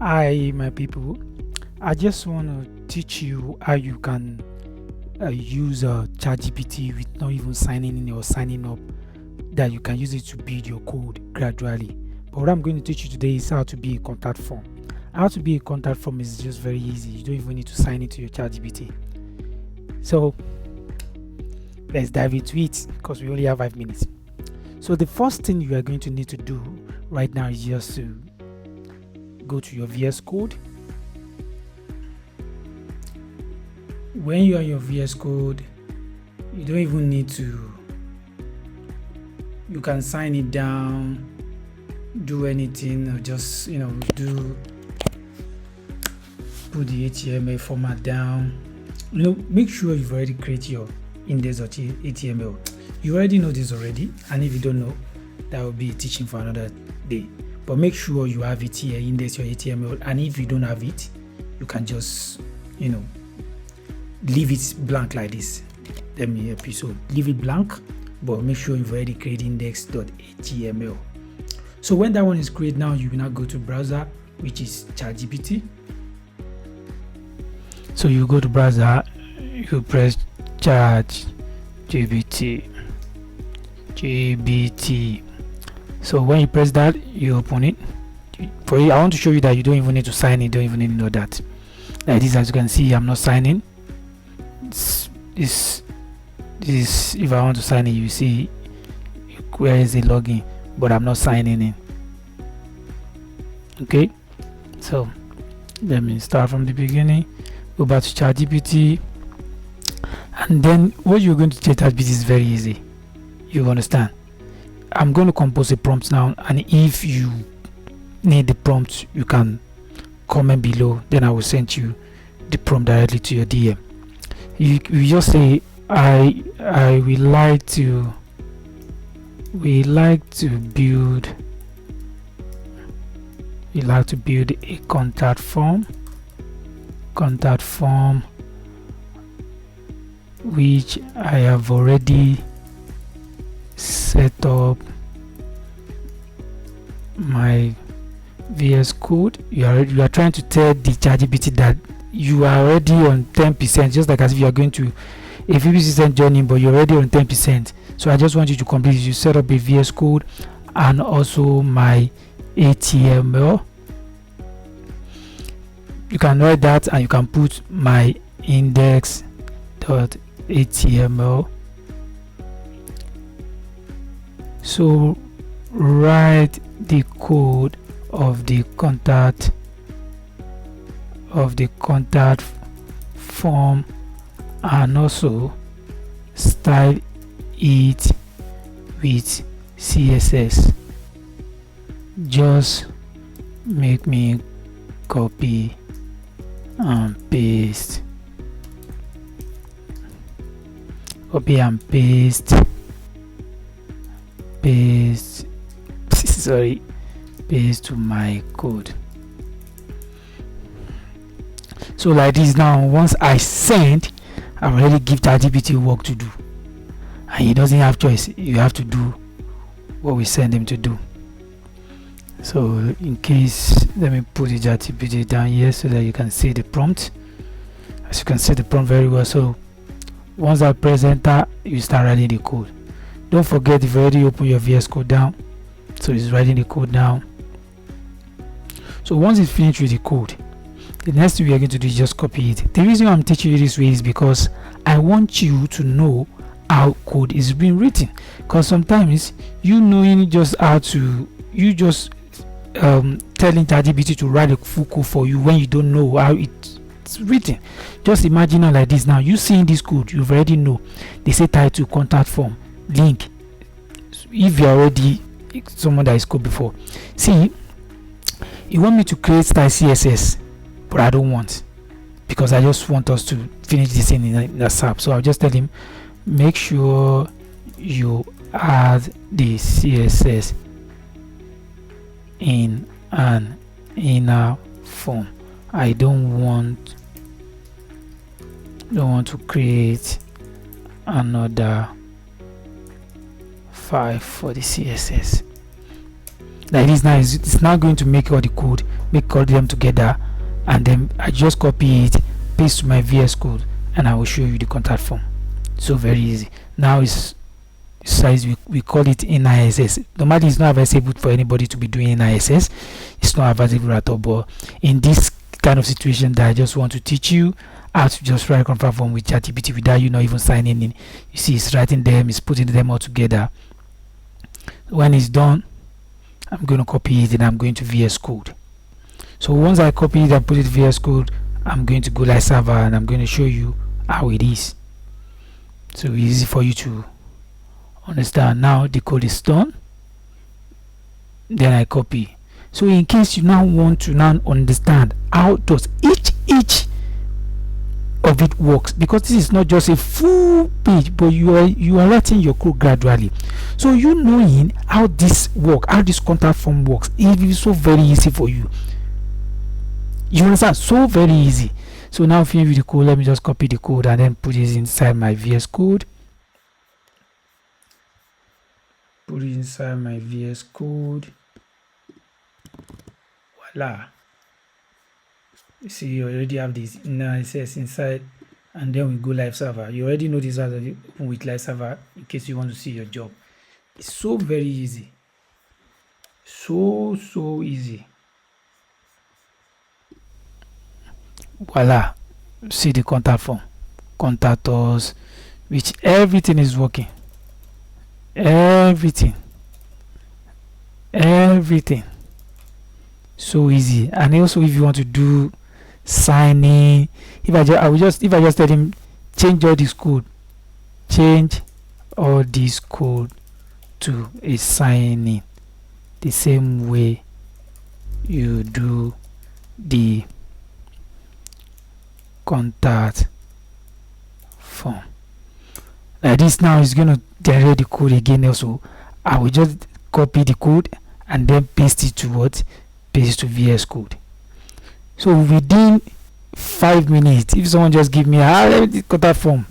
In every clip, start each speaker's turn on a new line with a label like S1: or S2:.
S1: Hi, my people. I just want to teach you how you can use ChatGPT with not even signing in or signing up, that you can use it to build your code gradually. But what I'm going to teach you today is how to be a contact form. How to be a contact form is just very easy. You don't even need to sign into your ChatGPT. So let's dive into it because we only have 5 minutes. So the first thing you are going to need to do right now is just to go to your VS Code. When you are in your VS Code, you don't even need to, you can sign it down, do anything, or just put the HTML format down. Make sure you've already created your index.html. You already know this already, and if you don't know, that will be teaching for another day. But make sure you have it here, index.html, and if you don't have it, you can just leave it blank like this. Let me help you. So leave it blank, but make sure you've already created index.html. So when that one is created, now you will now go to browser, which is ChatGPT. So you go to browser, you press ChatGPT. So when you press that, you open it. For you, I want to show you that you don't even need to sign in, don't even need to know that. Like this, as you can see, I'm not signing. This if I want to sign in, you see where is the login, but I'm not signing in. Okay, so let me start from the beginning. Go back to ChatGPT, and then what you're going to do ChatGPT is very easy. You understand? I'm going to compose a prompt now, and if you need the prompt, you can comment below, then I will send you the prompt directly to your DM. You just say I would like to build a contact form which I have already set up my VS Code. You are trying to tell the ChatGPT that you are already on 10%, just like as if you are going to a 50% journey, but you're already on 10%. So I just want you to complete. You set up a VS Code and also my HTML. You can write that, and you can put my index.html. So write the code of the contact form, and also style it with CSS. Just make me copy and paste paste to my code. So like this. Now once I send, I already give ChatGPT work to do, and he doesn't have choice. You have to do what we send him to do. So in case, let me put the ChatGPT down here so that you can see the prompt. As you can see the prompt very well. So once I press enter, you start writing the code. Don't forget, you've already opened your VS Code down, so it's writing the code now. So once it's finished with the code, the next thing we are going to do is just copy it. The reason I'm teaching you this way is because I want you to know how code is being written, because sometimes knowing just how to, telling ChatGPT to write a full code for you when you don't know how it's written. Just imagine now like this. Now you seeing this code, you already know they say title, contact form, link. If you're already someone that is code before, see, you want me to create style CSS, but I don't want, because I just want us to finish this in the SAP. So I'll just tell him, make sure you add the CSS in an inner form. I don't want to create another file for the CSS. Like this now, it's now going to make all the code, make all them together, and then I just copy it, paste to my VS Code, and I will show you the contact form. So very easy. Now it's size, we call it NISS. Normally it's not available for anybody to be doing NISS. It's not available at all, but in this kind of situation that I just want to teach you how to just write a contact form with ChatGPT without you not even signing in. You see, it's writing them, it's putting them all together. When it's done, I'm going to copy it and I'm going to VS Code. So once I copy it and put it VS Code, I'm going to go live server and I'm going to show you how it is. So easy for you to understand. Now the code is done, then I copy. So in case you now want to now understand how does each of it works, because this is not just a full page, but you are writing your code gradually. So you knowing how this work, how this contact form works, it is so very easy for you. You understand? So very easy. So now if you view the code, let me just copy the code and then put it inside my VS Code. Put it inside my VS Code. Voila. You see, you already have this NISS inside, and then we go live server. You already know this as open with live server in case you want to see your job. It's so very easy. So easy. Voila. See the contact form, contact us, which everything is working. Everything. So easy. And also if you want to do signing, if I just tell him change all this code to a signing, the same way you do the contact form. Like this now is going to generate the code again. Also I will just copy the code and then paste it to what? Paste to VS Code. So within 5 minutes, if someone just give me a contact form,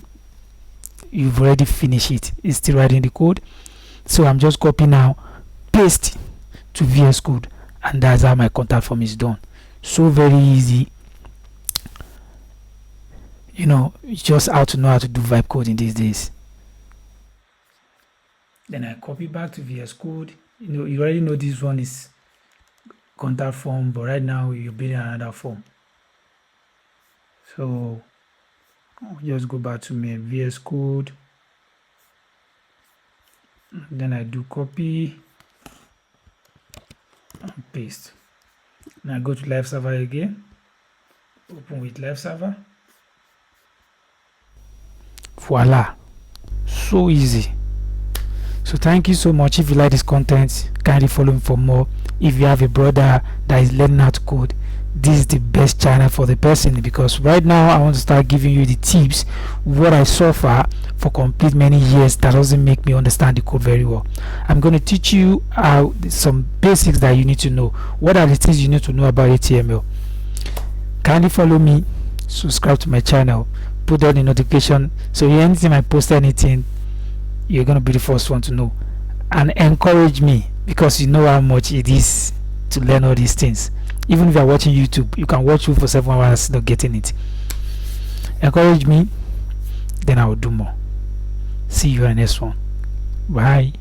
S1: you've already finished it. It's still writing the code. So I'm just copying now, paste to VS Code, and that's how my contact form is done. So very easy. You know, it's just how to know how to do vibe coding these days. Then I copy back to VS Code. You know, you already know this one is contact form, but right now you're building another form. So I'll just go back to my VS Code. Then I do copy and paste. Now I go to live server again. Open with live server. Voila. So easy. So thank you so much. If you like this content, kindly follow me for more. If you have a brother that is learning how to code, this is the best channel for the person, because right now I want to start giving you the tips what I suffer for complete many years that doesn't make me understand the code very well. I'm going to teach you how some basics that you need to know. What are the things you need to know about HTML? Kindly follow me, subscribe to my channel, put on the notification so anytime I post anything, you're going to be the first one to know, and encourage me, because you know how much it is to learn all these things. Even if you're watching YouTube, you can watch you for 7 hours not getting it. Encourage me, then I will do more. See you in the next one. Bye.